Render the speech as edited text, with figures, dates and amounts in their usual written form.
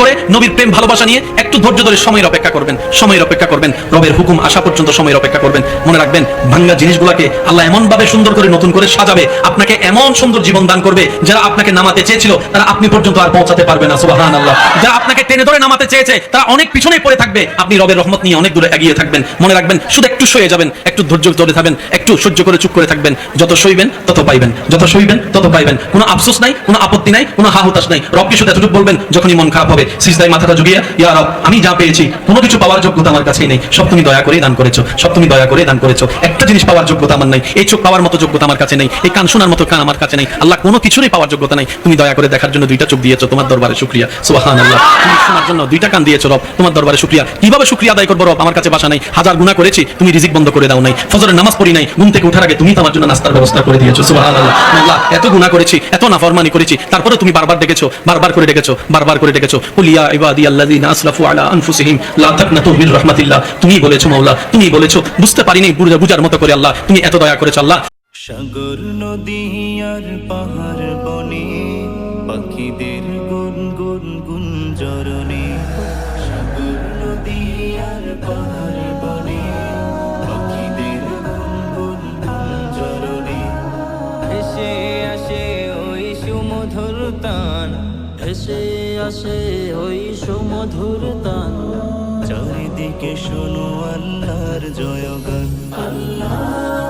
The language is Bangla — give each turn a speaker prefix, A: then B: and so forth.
A: করে নবীর প্রেম ভালোবাসা নিয়ে একটু ধৈর্য ধরে সময়ের অপেক্ষা করবেন, সময়ের অপেক্ষা করবেন, রবের হুকুম আসা পর্যন্ত সময়ের অপেক্ষা করবেন। মনে রাখবেন, ভাঙ্গা জিনিসগুলোকে আল্লাহ এমন ভাবে সুন্দর করে নতুন করে সাজাবে, আপনাকে এমন সুন্দর জীবন দান করবে, যারা আপনাকে নামাতে চেয়েছিল তারা আপনি পর্যন্ত আর পৌঁছাতে পারবে না। সুবহানাল্লাহ। যারা আপনাকে টেনে ধরে নামাতে চেয়েছে তারা অনেক পিছনেই পড়ে থাকবে, আপনি রবের রহমত নিয়ে অনেক দূরে এগিয়ে থাকবেন। মনে রাখবেন, শুধু একটু সয়ে যাবেন, একটু ধৈর্য ধরে থাকবেন, একটু সহ্য করে চুপ করে থাকবেন। যত সইবেন তত পাইবেন, যত সইবেন তত পাইবেন। কোনো আফসোস নাই, কোনো আপত্তি নাই, কোনো হাহুতাশ নাই। রবকে শুধু এতটুকু বলবেন যখনই মন খারাপ হবে, সিজদায় মাথাটা ঝুঁকিয়ে, ইয়া রব, আমি যা পেয়েছি কোনো কিছু পাওয়ার যোগ্যতা আমার কাছেই নেই, সব তুমি দয়া করে দান করেছো, সব তুমি দয়া করে দান করেছো। একটা জিনিস পাওয়ার যোগ্যতা আমার নাই, এই চোখ পাওয়ার মতো যোগ্যতা আমার কাছে নেই, এই কান শোনার মতো কান আমার কাছে নেই। আল্লাহ, কোনো কিছুরই পাওয়ার যোগ্যতা নাই, তুমি দয়া করে দেখার জন্য দুইটা চোখ দিয়েছো, তোমার দরবারে শুকরিয়া। সুবহানাল্লাহ। তুমি শোনার জন্য দুইটা কান দিয়েছো রব, তোমার দরবারে শুকরিয়া। কিভাবে শুকরিয়া আদায় করবো রব, আমার কাছে ভাষা নাই। হাজার গুনাহ করেছি, তুমি রিজিক বন্ধ করে দাও নাই। ফজরের নামাজ পড়ি নাই, ঘুম থেকে ওঠার আগে তুমি তো আমার জন্য নাস্তার ব্যবস্থা করে দিয়েছো। সুবহানাল্লাহ। আল্লাহ, এত গুনাহ করেছি, এত নাফরমানি করেছি, তারপরে তুমি বারবার ডেকেছো, বারবার করে ডেকেছো, বারবার করে ডেকেছো। কুল ইয়া ইবাদিয়াল্লাযিনা আসরাফু আলা আনফুসিহিম লা তাকনাতু মির রাহমাতিল্লাহ। তুমি বলেছো মাওলা, তুমি বলেছো, বুঝতে পারিনি বুঝার মতো করে আল্লাহ, তুমি এত দয়া করেছো আল্লাহ।
B: সাগর নদী আর পাহাড় বনে পাখিদের গুনগুন গুঞ্জরণে, সাগর নদী আর পাহাড় বনে পাখিদের গুনগুন গুঞ্জরণে, ভেসে আসে ওই সুমধুর তান, ভেসে আসে ওই সুমধুর তান, চারিদিকে শোনো আল্লাহর জয়গান। আল্লাহ